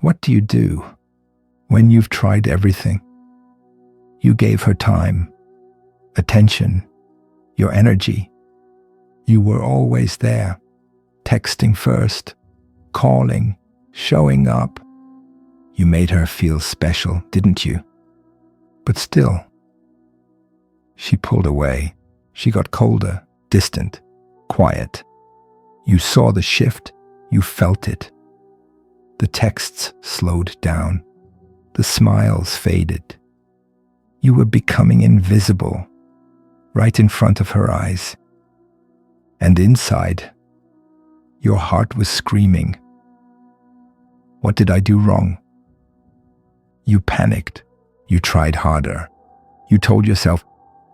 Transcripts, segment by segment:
What do you do when you've tried everything? You gave her time, attention, your energy. You were always there, texting first, calling, showing up. You made her feel special, didn't you? But still, she pulled away. She got colder, distant, quiet. You saw the shift. You felt it. The texts slowed down. The smiles faded. You were becoming invisible, right in front of her eyes. And inside, your heart was screaming. What did I do wrong? You panicked. You tried harder. You told yourself,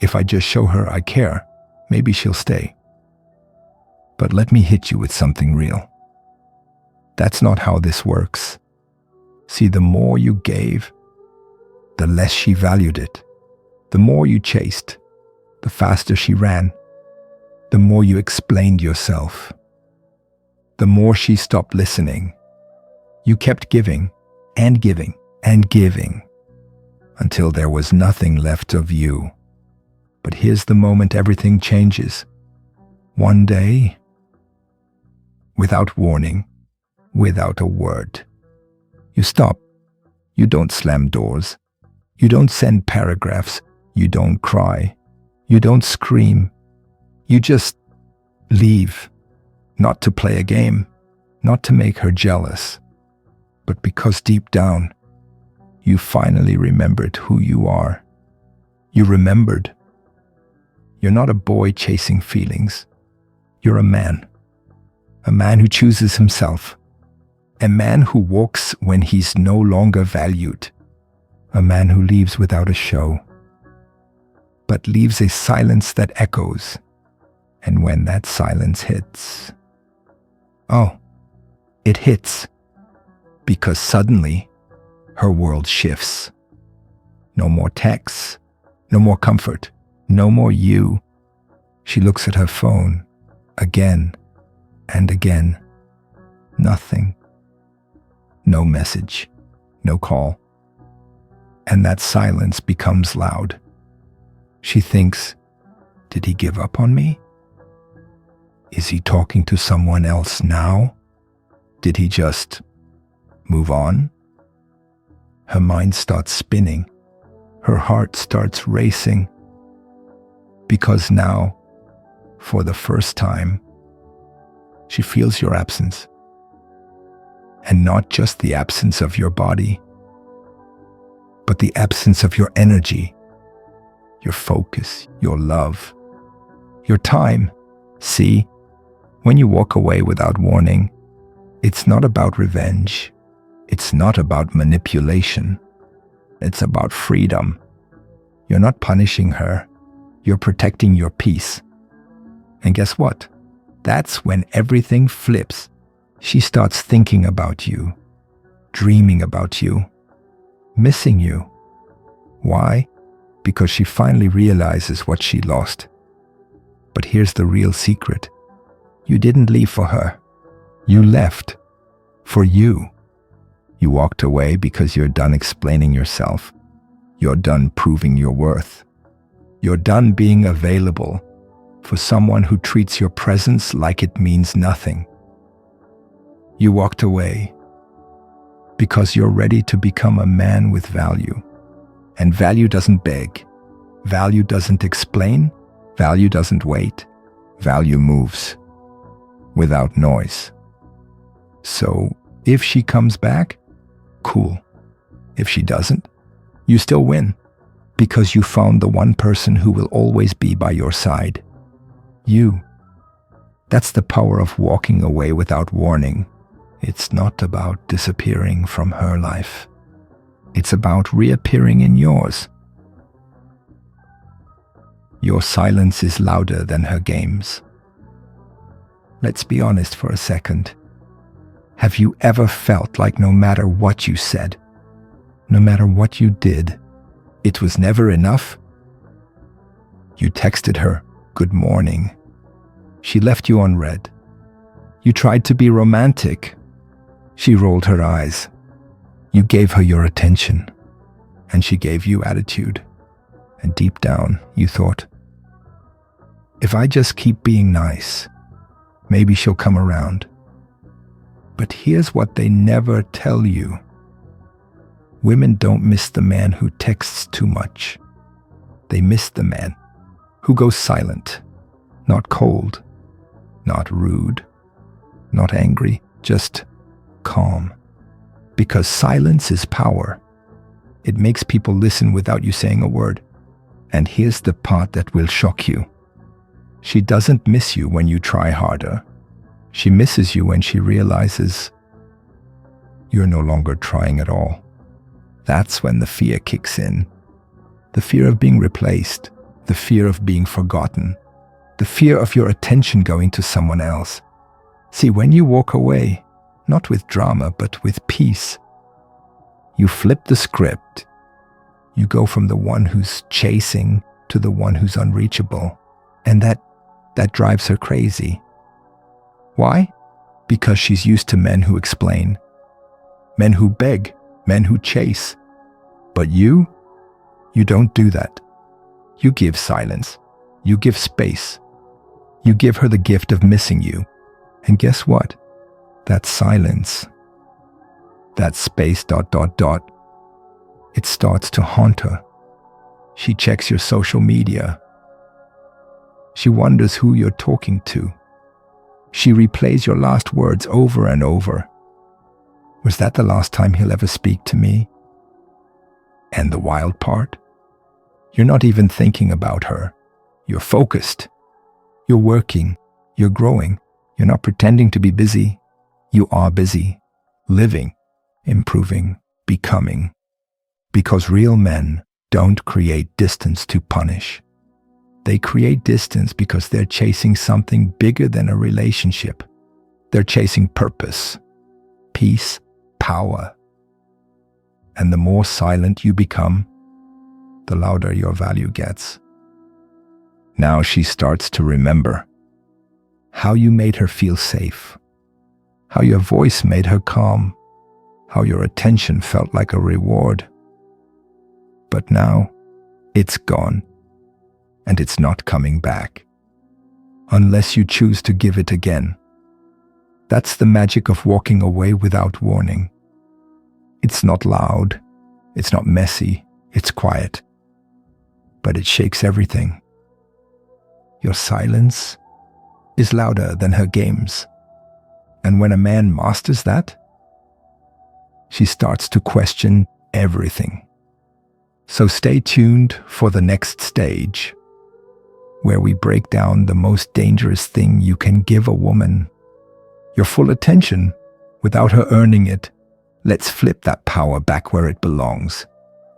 if I just show her I care, maybe she'll stay. But let me hit you with something real. That's not how this works. See, the more you gave, the less she valued it. The more you chased, the faster she ran. The more you explained yourself, the more she stopped listening. You kept giving and giving and giving until there was nothing left of you. But here's the moment everything changes. One day, without warning, without a word, you stop. You don't slam doors. You don't send paragraphs. You don't cry. You don't scream. You just leave, not to play a game, not to make her jealous, but because deep down, you finally remembered who you are. You remembered. You're not a boy chasing feelings. You're a man who chooses himself, a man who walks when he's no longer valued, a man who leaves without a show, but leaves a silence that echoes. And when that silence hits, it hits because suddenly her world shifts. No more texts, no more comfort, no more you. She looks at her phone again and again. Nothing. No message, no call. And that silence becomes loud. She thinks, did he give up on me? Is he talking to someone else now? Did he just move on? Her mind starts spinning. Her heart starts racing. Because now, for the first time, she feels your absence. And not just the absence of your body, but the absence of your energy, your focus, your love, your time. See, when you walk away without warning, it's not about revenge. It's not about manipulation. It's about freedom. You're not punishing her. You're protecting your peace. And guess what? That's when everything flips. She starts thinking about you, dreaming about you, missing you. Why? Because she finally realizes what she lost. But here's the real secret. You didn't leave for her. You left for you. You walked away because you're done explaining yourself. You're done proving your worth. You're done being available for someone who treats your presence like it means nothing. You walked away because you're ready to become a man with value. And value doesn't beg. Value doesn't explain. Value doesn't wait. Value moves without noise. So if she comes back, cool. If she doesn't, you still win because you found the one person who will always be by your side. You. That's the power of walking away without warning. It's not about disappearing from her life. It's about reappearing in yours. Your silence is louder than her games. Let's be honest for a second. Have you ever felt like no matter what you said, no matter what you did, it was never enough? You texted her, "Good morning." She left you unread. You tried to be romantic. She rolled her eyes. You gave her your attention, and she gave you attitude. And deep down, you thought, if I just keep being nice, maybe she'll come around. But here's what they never tell you. Women don't miss the man who texts too much. They miss the man who goes silent, not cold, not rude, not angry, just calm. Because silence is power. It makes people listen without you saying a word. And here's the part that will shock you. She doesn't miss you when you try harder. She misses you when she realizes you're no longer trying at all. That's when the fear kicks in. The fear of being replaced, the fear of being forgotten, the fear of your attention going to someone else. See, when you walk away, not with drama, but with peace, you flip the script. You go from the one who's chasing to the one who's unreachable. And that drives her crazy. Why? Because she's used to men who explain, men who beg, men who chase. But you don't do that. You give silence. You give space. You give her the gift of missing you. And guess what? That silence, that space ... it starts to haunt her. She checks your social media. She wonders who you're talking to. She replays your last words over and over. Was that the last time he'll ever speak to me? And the wild part? You're not even thinking about her. You're focused. You're working. You're growing. You're not pretending to be busy. You are busy. Living, improving, becoming. Because real men don't create distance to punish. They create distance because they're chasing something bigger than a relationship. They're chasing purpose, peace, power. And the more silent you become, the louder your value gets. Now she starts to remember how you made her feel safe, how your voice made her calm, how your attention felt like a reward. But now, it's gone, and it's not coming back, unless you choose to give it again. That's the magic of walking away without warning. It's not loud, it's not messy, it's quiet, but it shakes everything. Your silence is louder than her games, and when a man masters that, she starts to question everything. So stay tuned for the next stage, where we break down the most dangerous thing you can give a woman, your full attention, without her earning it. Let's flip that power back where it belongs,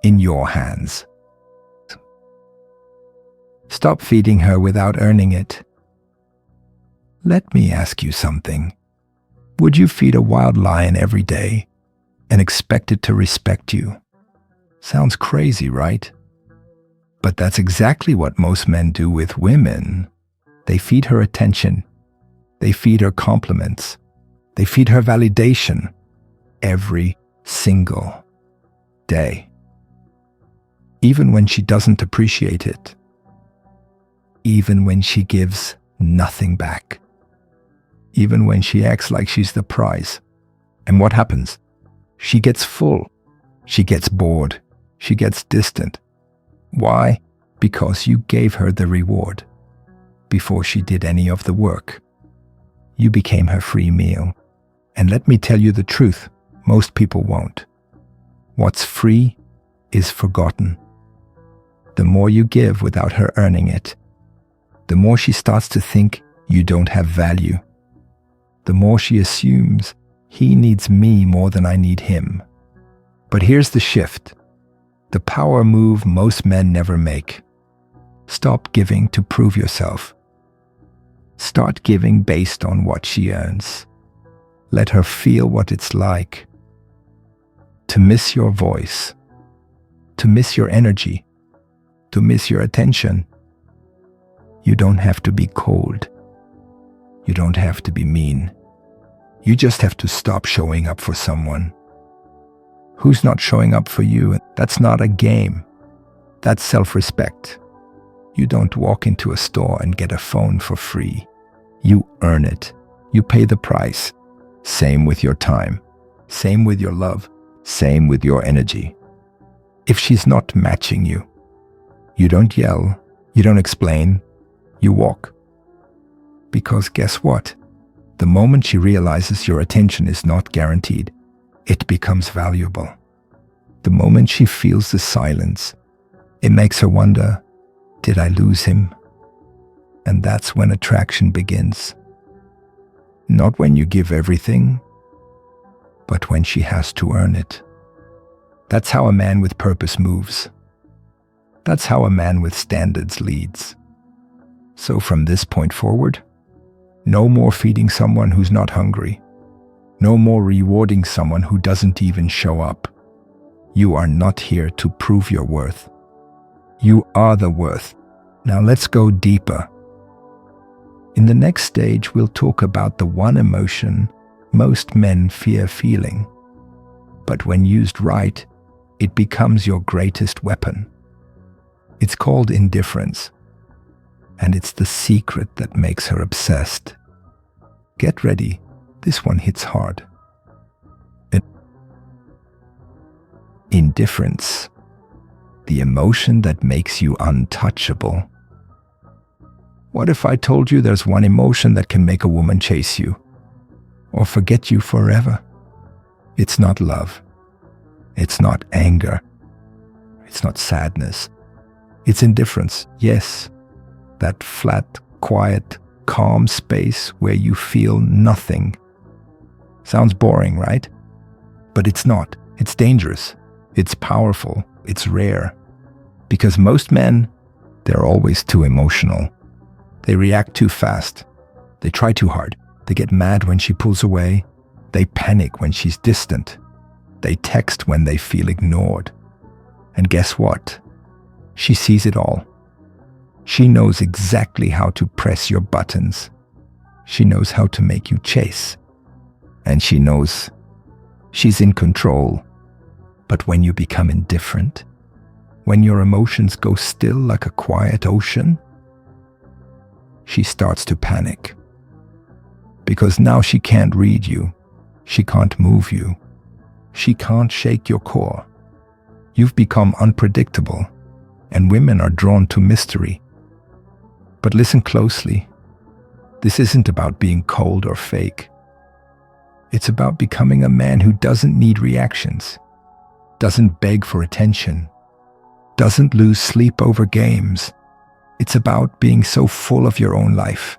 in your hands. Stop feeding her without earning it. Let me ask you something. Would you feed a wild lion every day and expect it to respect you? Sounds crazy, right? But that's exactly what most men do with women. They feed her attention. They feed her compliments. They feed her validation every single day. Even when she doesn't appreciate it. Even when she gives nothing back. Even when she acts like she's the prize. And what happens? She gets full. She gets bored. She gets distant. Why? Because you gave her the reward before she did any of the work. You became her free meal. And let me tell you the truth, most people won't. What's free is forgotten. The more you give without her earning it, the more she starts to think you don't have value. The more she assumes he needs me more than I need him. But here's the shift. The power move most men never make. Stop giving to prove yourself. Start giving based on what she earns. Let her feel what it's like to miss your voice, to miss your energy, to miss your attention. You don't have to be cold. You don't have to be mean. You just have to stop showing up for someone Who's not showing up for you? That's not a game. That's self-respect. You don't walk into a store and get a phone for free. You earn it. You pay the price. Same with your time. Same with your love. Same with your energy. If she's not matching you, you don't yell, you don't explain, you walk. Because guess what? The moment she realizes your attention is not guaranteed, it becomes valuable. The moment she feels the silence, it makes her wonder, did I lose him? And that's when attraction begins. Not when you give everything, but when she has to earn it. That's how a man with purpose moves. That's how a man with standards leads. So from this point forward, no more feeding someone who's not hungry. No more rewarding someone who doesn't even show up. You are not here to prove your worth. You are the worth. Now let's go deeper. In the next stage, we'll talk about the one emotion most men fear feeling. But when used right, it becomes your greatest weapon. It's called indifference, and it's the secret that makes her obsessed. Get ready, this one hits hard. Indifference, the emotion that makes you untouchable. What if I told you there's one emotion that can make a woman chase you or forget you forever? It's not love. It's not anger. It's not sadness. It's indifference. Yes, that flat, quiet, calm space where you feel nothing. Sounds boring, right? But it's not. It's dangerous. It's powerful. It's rare. Because most men, they're always too emotional. They react too fast. They try too hard. They get mad when she pulls away. They panic when she's distant. They text when they feel ignored. And guess what? She sees it all. She knows exactly how to press your buttons. She knows how to make you chase. And she knows she's in control. But when you become indifferent, when your emotions go still like a quiet ocean, she starts to panic. Because now she can't read you. She can't move you. She can't shake your core. You've become unpredictable, and women are drawn to mystery. But listen closely. This isn't about being cold or fake. It's about becoming a man who doesn't need reactions, doesn't beg for attention, doesn't lose sleep over games. It's about being so full of your own life,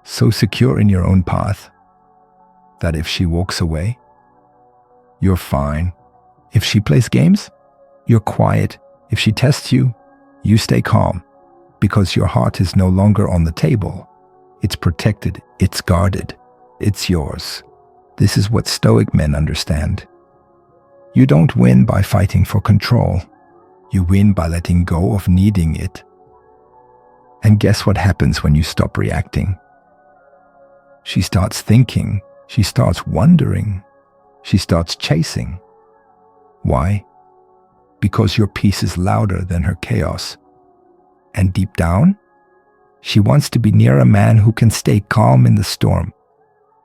so secure in your own path, that if she walks away, you're fine. If she plays games, you're quiet. If she tests you, you stay calm, because your heart is no longer on the table. It's protected, it's guarded, it's yours. This is what Stoic men understand. You don't win by fighting for control. You win by letting go of needing it. And guess what happens when you stop reacting? She starts thinking. She starts wondering. She starts chasing. Why? Because your peace is louder than her chaos. And deep down, she wants to be near a man who can stay calm in the storm.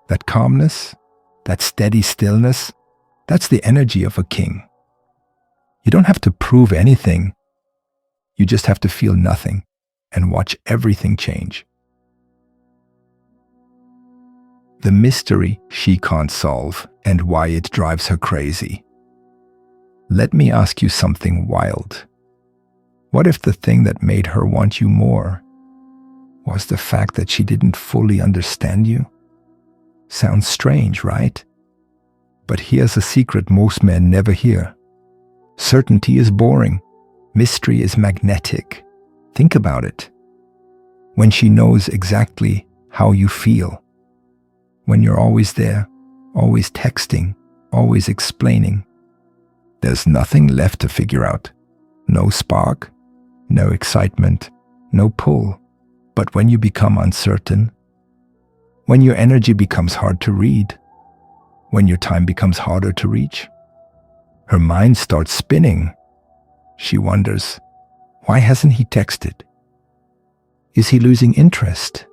That calmness, that steady stillness, that's the energy of a king. You don't have to prove anything. You just have to feel nothing and watch everything change. The mystery she can't solve and why it drives her crazy. Let me ask you something wild. What if the thing that made her want you more was the fact that she didn't fully understand you? Sounds strange, right? But here's a secret most men never hear. Certainty is boring. Mystery is magnetic. Think about it. When she knows exactly how you feel, when you're always there, always texting, always explaining, there's nothing left to figure out. No spark, no excitement, no pull. But when you become uncertain, when your energy becomes hard to read, when your time becomes harder to reach, Her mind starts spinning. She wonders, why hasn't he texted? Is he losing interest?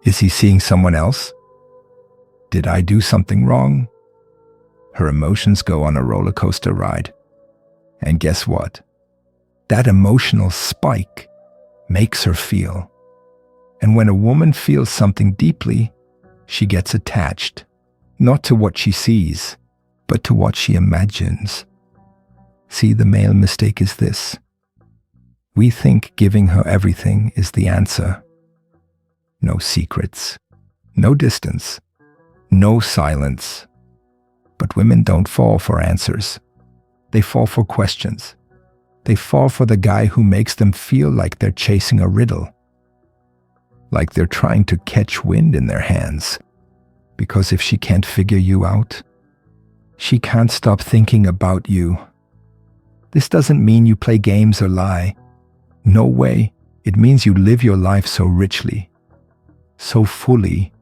Is he seeing someone else? Did I do something wrong? Her emotions go on a roller coaster ride. And guess what? That emotional spike makes her feel. And when a woman feels something deeply, she gets attached, not to what she sees, but to what she imagines. See, the male mistake is this. We think giving her everything is the answer. No secrets, no distance, no silence. But women don't fall for answers. They fall for questions. They fall for the guy who makes them feel like they're chasing a riddle, like they're trying to catch wind in their hands. Because if she can't figure you out, she can't stop thinking about you. This doesn't mean you play games or lie. No way. It means you live your life so richly, so fully,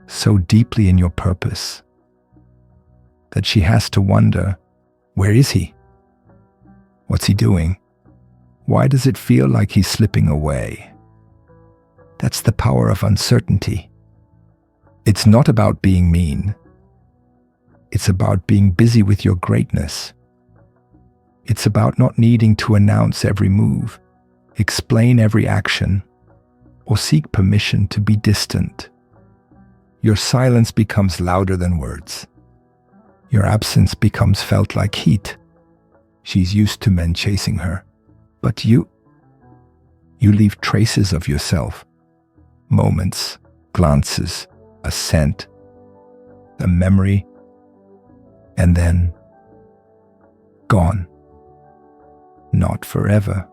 so deeply in your purpose, that she has to wonder, where is he? What's he doing? Why does it feel like he's slipping away? That's the power of uncertainty. It's not about being mean. It's about being busy with your greatness. It's about not needing to announce every move, explain every action, or seek permission to be distant. Your silence becomes louder than words. Your absence becomes felt like heat. She's used to men chasing her, but you leave traces of yourself. Moments, glances, a scent, a memory, and then gone. Not forever,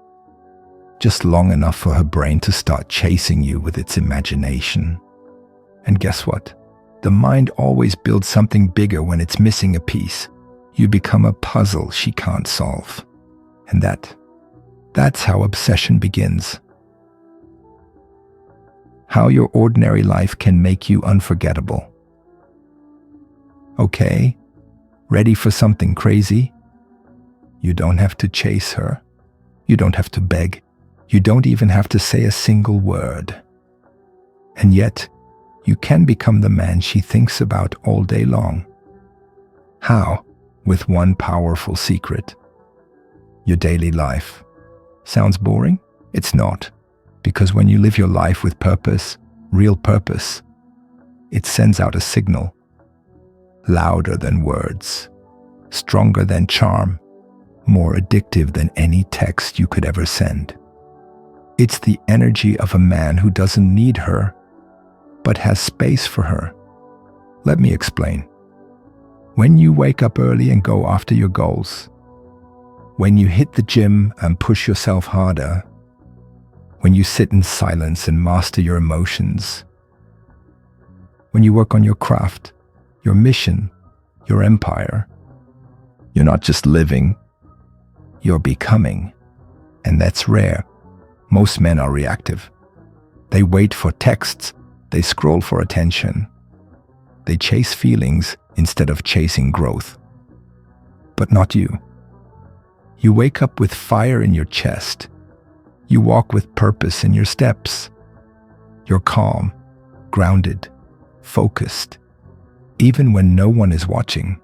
just long enough for her brain to start chasing you with its imagination. And guess what? The mind always builds something bigger when it's missing a piece. You become a puzzle she can't solve. And that's how obsession begins. How your ordinary life can make you unforgettable. Okay, ready for something crazy? You don't have to chase her. You don't have to beg. You don't even have to say a single word. And yet, you can become the man she thinks about all day long. How? With one powerful secret. Your daily life. Sounds boring? It's not. Because when you live your life with purpose, real purpose, it sends out a signal. Louder than words. Stronger than charm. More addictive than any text you could ever send. It's the energy of a man who doesn't need her, but has space for her. Let me explain. When you wake up early and go after your goals, when you hit the gym and push yourself harder, when you sit in silence and master your emotions, when you work on your craft, your mission, your empire, you're not just living, you're becoming. And that's rare. Most men are reactive. They wait for texts. They scroll for attention. They chase feelings instead of chasing growth. But not you. You wake up with fire in your chest. You walk with purpose in your steps. You're calm, grounded, focused, even when no one is watching.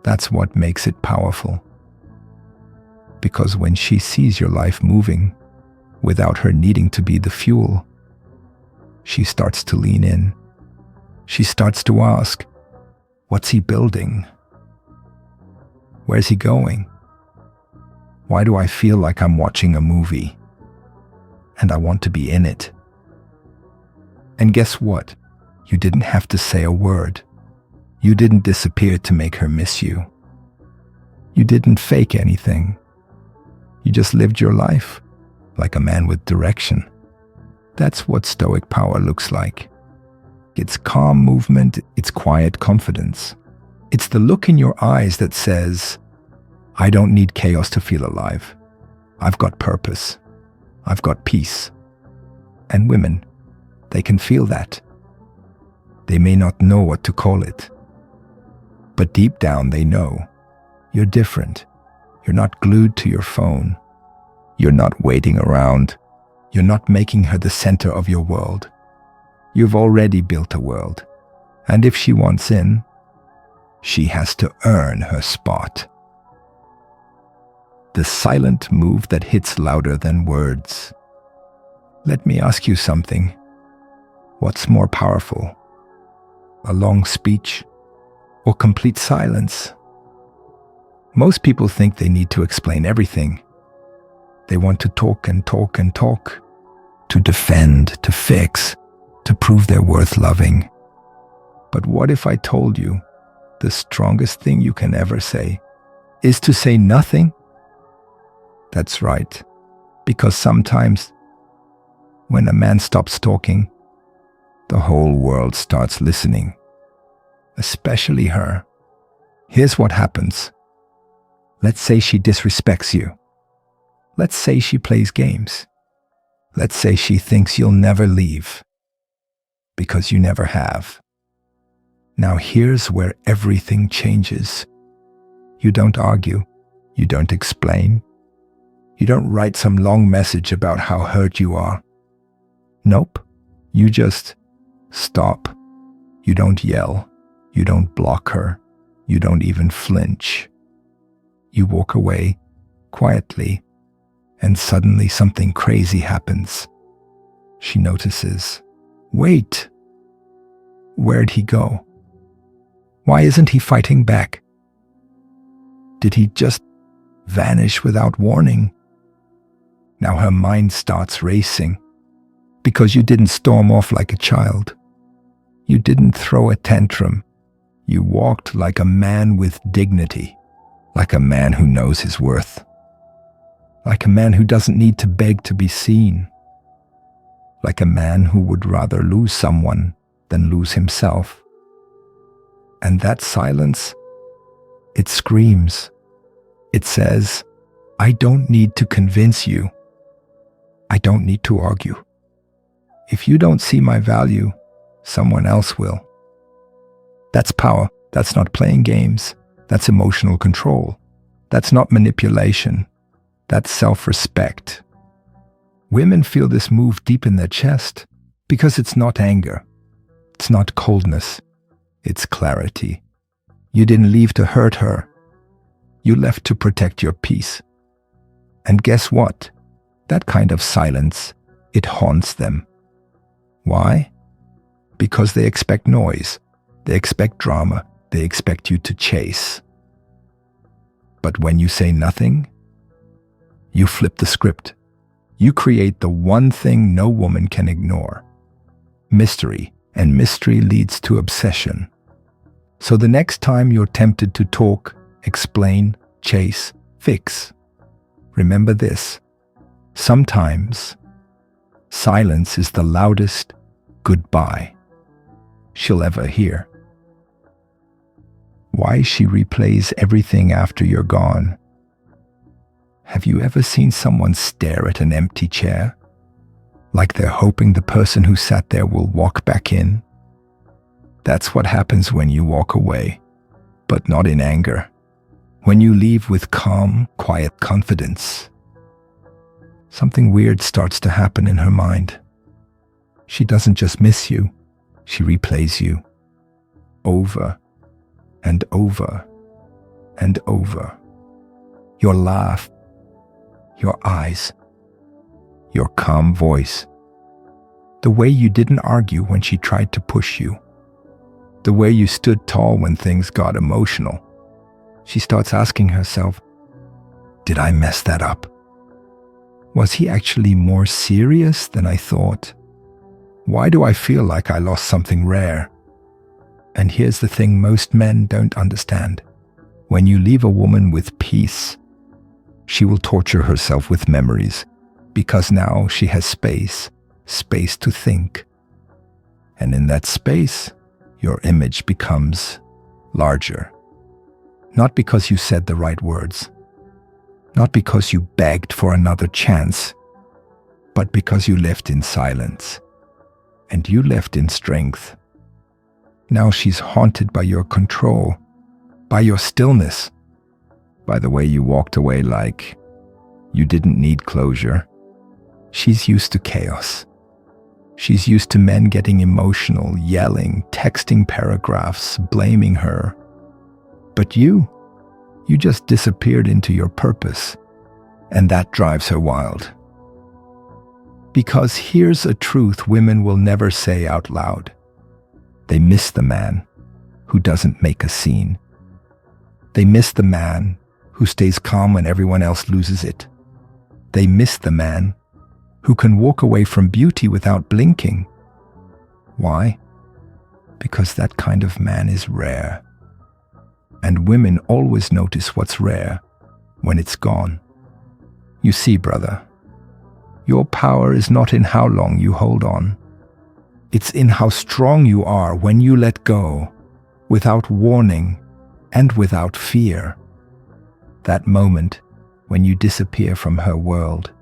That's what makes it powerful. Because when she sees your life moving, without her needing to be the fuel, she starts to lean in. She starts to ask, what's he building? Where's he going? Why do I feel like I'm watching a movie? And I want to be in it. And guess what? You didn't have to say a word. You didn't disappear to make her miss you. You didn't fake anything. You just lived your life like a man with direction. That's what Stoic power looks like. It's calm movement, it's quiet confidence. It's the look in your eyes that says, I don't need chaos to feel alive. I've got purpose. I've got peace. And women, they can feel that. They may not know what to call it, but deep down they know. You're different. You're not glued to your phone. You're not waiting around. You're not making her the center of your world. You've already built a world. And if she wants in, she has to earn her spot. The silent move that hits louder than words. Let me ask you something. What's more powerful? A long speech or complete silence? Most people think they need to explain everything. They want to talk and talk and talk, to defend, to fix, to prove they're worth loving. But what if I told you the strongest thing you can ever say is to say nothing? That's right, because sometimes when a man stops talking, the whole world starts listening, especially her. Here's what happens. Let's say she disrespects you. Let's say she plays games. Let's say she thinks you'll never leave, because you never have. Now here's where everything changes. You don't argue. You don't explain. You don't write some long message about how hurt you are. Nope. You just stop. You don't yell. You don't block her. You don't even flinch. You walk away quietly, and suddenly something crazy happens. She notices. Wait. Where'd he go? Why isn't he fighting back? Did he just vanish without warning? Now her mind starts racing, because you didn't storm off like a child. You didn't throw a tantrum. You walked like a man with dignity, like a man who knows his worth, like a man who doesn't need to beg to be seen, like a man who would rather lose someone than lose himself. And that silence, it screams. It says, I don't need to convince you. I don't need to argue. If you don't see my value, someone else will. That's power. That's not playing games. That's emotional control. That's not manipulation. That's self-respect. Women feel this move deep in their chest because it's not anger. It's not coldness. It's clarity. You didn't leave to hurt her. You left to protect your peace. And guess what? That kind of silence, it haunts them. Why? Because they expect noise. They expect drama. They expect you to chase. But when you say nothing, you flip the script. You create the one thing no woman can ignore. Mystery. And mystery leads to obsession. So the next time you're tempted to talk, explain, chase, fix, remember this. Sometimes silence is the loudest goodbye she'll ever hear. Why she replays everything after you're gone. Have you ever seen someone stare at an empty chair, like they're hoping the person who sat there will walk back in? That's what happens when you walk away, but not in anger. When you leave with calm, quiet confidence. Something weird starts to happen in her mind. She doesn't just miss you, she replays you. Over and over and over. Your laugh, your eyes, your calm voice. The way you didn't argue when she tried to push you. The way you stood tall when things got emotional. She starts asking herself, did I mess that up? Was he actually more serious than I thought? Why do I feel like I lost something rare? And here's the thing most men don't understand. When you leave a woman with peace, she will torture herself with memories, because now she has space to think. And in that space, your image becomes larger. Not because you said the right words, not because you begged for another chance, but because you left in silence, and you left in strength. Now she's haunted by your control, by your stillness, by the way you walked away like you didn't need closure. She's used to chaos. She's used to men getting emotional, yelling, texting paragraphs, blaming her. But you just disappeared into your purpose, and that drives her wild. Because here's a truth women will never say out loud. They miss the man who doesn't make a scene. They miss the man who stays calm when everyone else loses it. They miss the man who can walk away from beauty without blinking. Why? Because that kind of man is rare. And women always notice what's rare when it's gone. You see, brother, your power is not in how long you hold on. It's in how strong you are when you let go, without warning and without fear. That moment when you disappear from her world,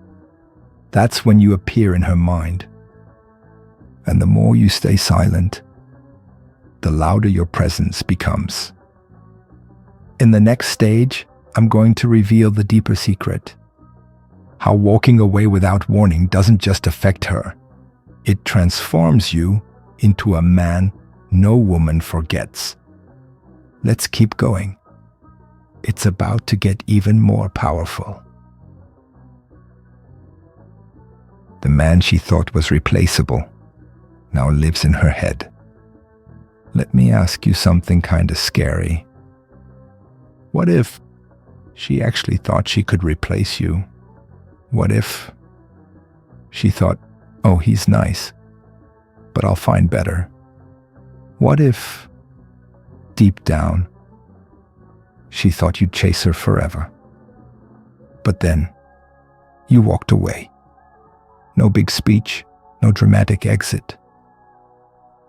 that's when you appear in her mind. And the more you stay silent, the louder your presence becomes. In the next stage, I'm going to reveal the deeper secret. How walking away without warning doesn't just affect her. It transforms you into a man no woman forgets. Let's keep going. It's about to get even more powerful. The man she thought was replaceable now lives in her head. Let me ask you something kind of scary. What if she actually thought she could replace you? What if she thought, oh, he's nice, but I'll find better? What if, deep down, she thought you'd chase her forever? But then, you walked away. No big speech, no dramatic exit.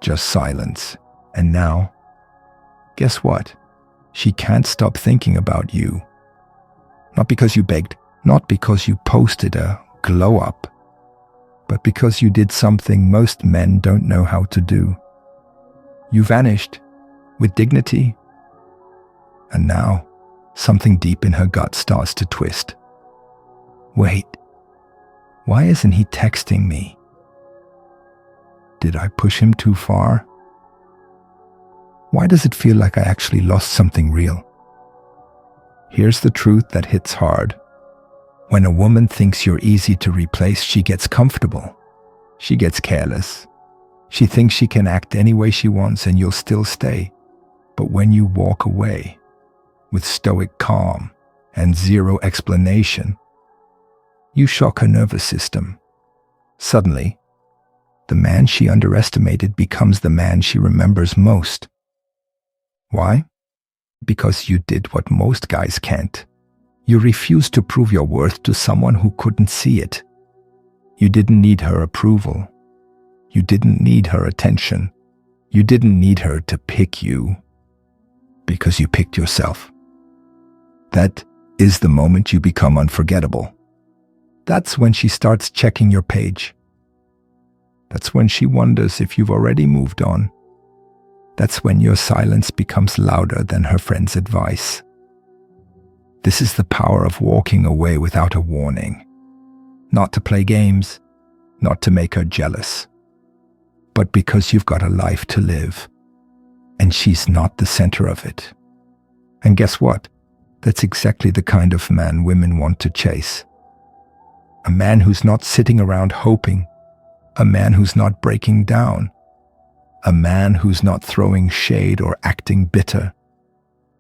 Just silence. And now, guess what? She can't stop thinking about you. Not because you begged, not because you posted a glow up, but because you did something most men don't know how to do. You vanished with dignity. And now, something deep in her gut starts to twist. Wait, why isn't he texting me? Did I push him too far? Why does it feel like I actually lost something real? Here's the truth that hits hard. When a woman thinks you're easy to replace, she gets comfortable. She gets careless. She thinks she can act any way she wants and you'll still stay. But when you walk away with stoic calm and zero explanation, you shock her nervous system. Suddenly, the man she underestimated becomes the man she remembers most. Why? Because you did what most guys can't. You refused to prove your worth to someone who couldn't see it. You didn't need her approval. You didn't need her attention. You didn't need her to pick you. Because you picked yourself. That is the moment you become unforgettable. That's when she starts checking your page. That's when she wonders if you've already moved on. That's when your silence becomes louder than her friend's advice. This is the power of walking away without a warning. Not to play games, not to make her jealous, but because you've got a life to live, and she's not the center of it. And guess what? That's exactly the kind of man women want to chase. A man who's not sitting around hoping, a man who's not breaking down, a man who's not throwing shade or acting bitter,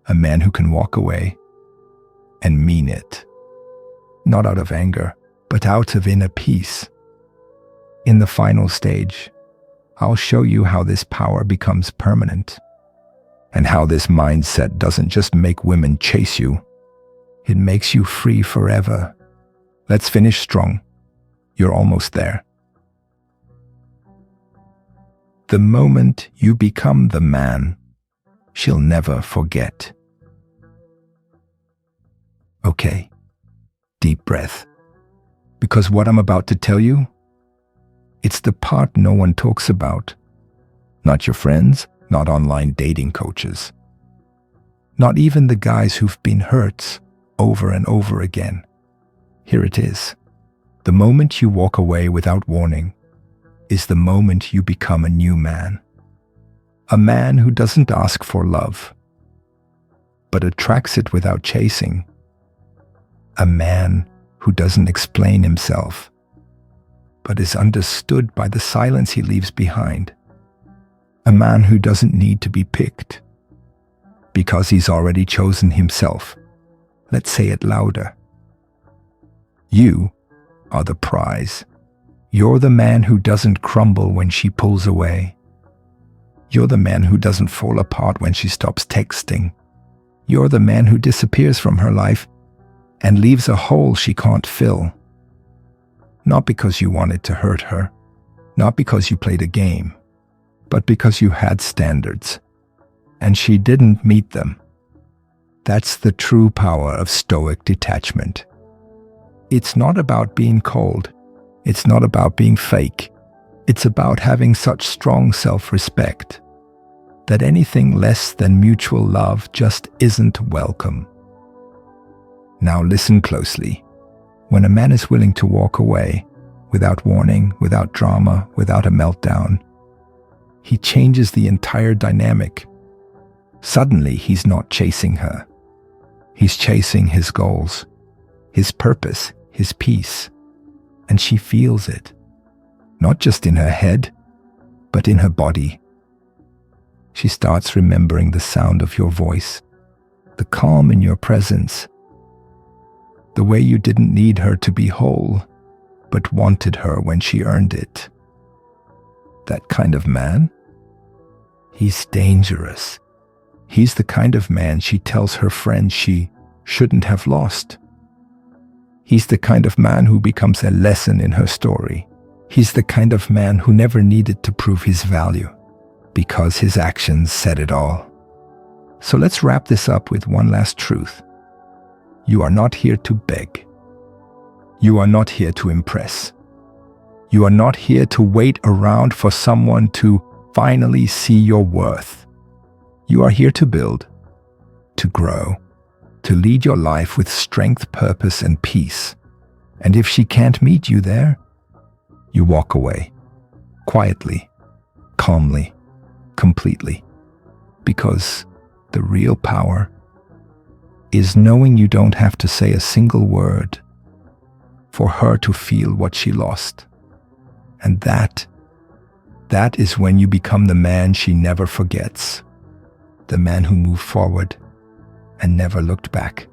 a man who can walk away and mean it, not out of anger, but out of inner peace. In the final stage, I'll show you how this power becomes permanent, and how this mindset doesn't just make women chase you, it makes you free forever. Let's finish strong. You're almost there. The moment you become the man she'll never forget. Okay, deep breath. Because what I'm about to tell you, it's the part no one talks about. Not your friends, not online dating coaches. Not even the guys who've been hurt over and over again. Here it is. The moment you walk away without warning is the moment you become a new man. A man who doesn't ask for love, but attracts it without chasing. A man who doesn't explain himself, but is understood by the silence he leaves behind. A man who doesn't need to be picked, because he's already chosen himself. Let's say it louder. You are the prize. You're the man who doesn't crumble when she pulls away. You're the man who doesn't fall apart when she stops texting. You're the man who disappears from her life and leaves a hole she can't fill. Not because you wanted to hurt her, not because you played a game, but because you had standards, and she didn't meet them. That's the true power of Stoic detachment. It's not about being cold. It's not about being fake. It's about having such strong self-respect that anything less than mutual love just isn't welcome. Now listen closely. When a man is willing to walk away, without warning, without drama, without a meltdown, he changes the entire dynamic. Suddenly, he's not chasing her. He's chasing his goals, his purpose, his peace. And she feels it, not just in her head, but in her body. She starts remembering the sound of your voice, the calm in your presence, the way you didn't need her to be whole, but wanted her when she earned it. That kind of man? He's dangerous. He's the kind of man she tells her friends she shouldn't have lost. He's the kind of man who becomes a lesson in her story. He's the kind of man who never needed to prove his value, because his actions said it all. So let's wrap this up with one last truth. You are not here to beg. You are not here to impress. You are not here to wait around for someone to finally see your worth. You are here to build, to grow, to lead your life with strength, purpose, and peace. And if she can't meet you there, you walk away, quietly, calmly, completely. Because the real power is knowing you don't have to say a single word for her to feel what she lost. And that is when you become the man she never forgets, the man who moved forward and never looked back.